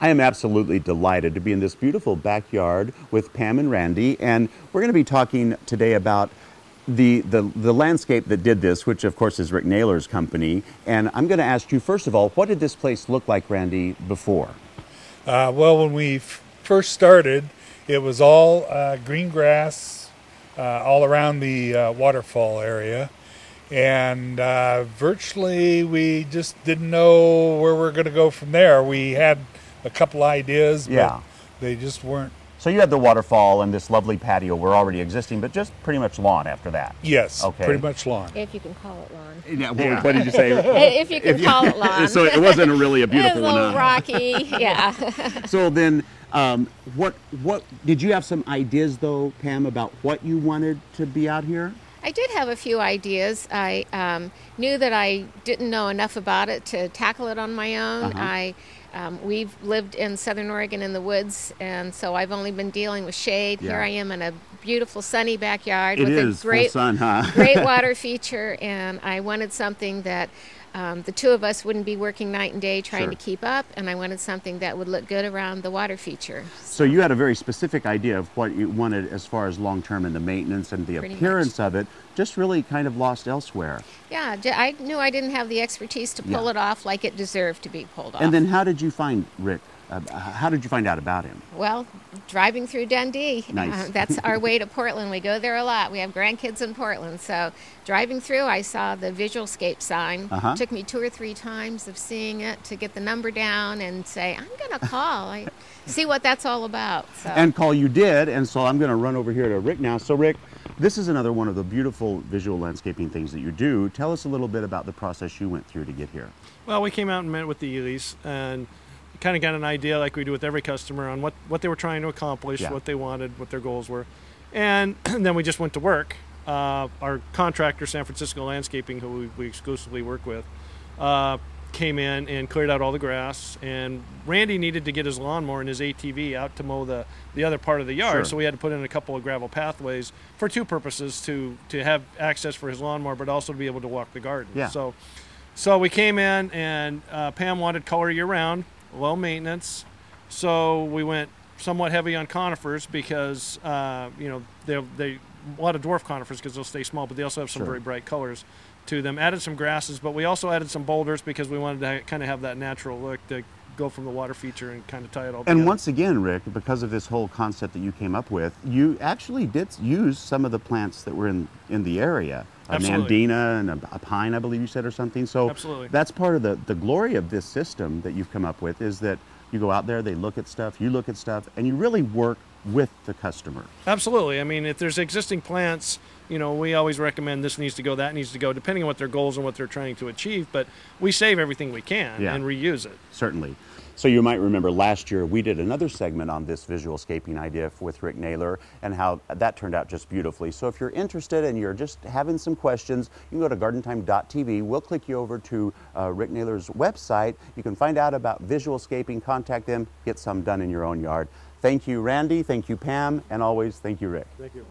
I am absolutely delighted to be in this beautiful backyard with Pam and Randy, and we're going to be talking today about the landscape that did this, which of course is Rick Naylor's company. And I'm going to ask you, first of all, what did this place look like, Randy, before? Well, when we first started, it was all green grass all around the waterfall area. And virtually we just didn't know where we were going to go from there. We had a couple ideas, but they just weren't. So you had the waterfall and this lovely patio were already existing, but just pretty much lawn after that. Yes, okay. Pretty much lawn. If you can call it lawn. Yeah, what did you say? If you can call it lawn. So it wasn't really a beautiful one. It was a little rocky, yeah. So then, what did you have some ideas though, Pam, about what you wanted to be out here? I did have a few ideas. I knew that I didn't know enough about it to tackle it on my own. We've lived in Southern Oregon in the woods, and so I've only been dealing with shade. Here I am in a beautiful sunny backyard with a great sun, huh? great water feature, and I wanted something that the two of us wouldn't be working night and day trying to keep up, and I wanted something that would look good around the water feature. So you had a very specific idea of what you wanted as far as long-term and the maintenance and the appearance of it, just really kind of lost elsewhere. Yeah, I knew I didn't have the expertise to pull it off like it deserved to be pulled off. And then how did you find Rick? How did you find out about him? Well, driving through Dundee. Nice. That's our way to Portland. We go there a lot. We have grandkids in Portland. So driving through, I saw the Visualscape sign. It took me 2 or 3 times of seeing it to get the number down and say, I'm going to call. See what that's all about. So. And call you did, and so I'm going to run over here to Rick now. So Rick, this is another one of the beautiful visual landscaping things that you do. Tell us a little bit about the process you went through to get here. Well, we came out and met with the Elys and kind of got an idea, like we do with every customer, on what they were trying to accomplish, what they wanted, what their goals were. And then we just went to work. Our contractor, San Francisco Landscaping, who we exclusively work with, came in and cleared out all the grass. And Randy needed to get his lawnmower and his ATV out to mow the other part of the yard. So we had to put in a couple of gravel pathways for 2 purposes, to have access for his lawnmower, but also to be able to walk the garden. So we came in, and Pam wanted color year-round, low maintenance, so we went somewhat heavy on conifers because you know, they a lot of dwarf conifers because they'll stay small, but they also have some very bright colors to them. Added some grasses, but we also added some boulders because we wanted to kind of have that natural look to go from the water feature and kind of tie it all together. And once again, Rick, because of this whole concept that you came up with, you actually did use some of the plants that were in the area. A nandina and a pine, I believe you said, or something. So that's part of the glory of this system that you've come up with, is that you go out there, they look at stuff, you look at stuff, and you really work with the customer. Absolutely. I mean, if there's existing plants, you know, we always recommend this needs to go, that needs to go, depending on what their goals and what they're trying to achieve, but we save everything we can and reuse it. Certainly. So you might remember last year we did another segment on this visualscaping idea with Rick Naylor and how that turned out just beautifully. So if you're interested and you're just having some questions, you can go to gardentime.tv. We'll click you over to Rick Naylor's website. You can find out about visualscaping, contact them, get some done in your own yard. Thank you, Randy. Thank you, Pam. And always, thank you, Rick. Thank you.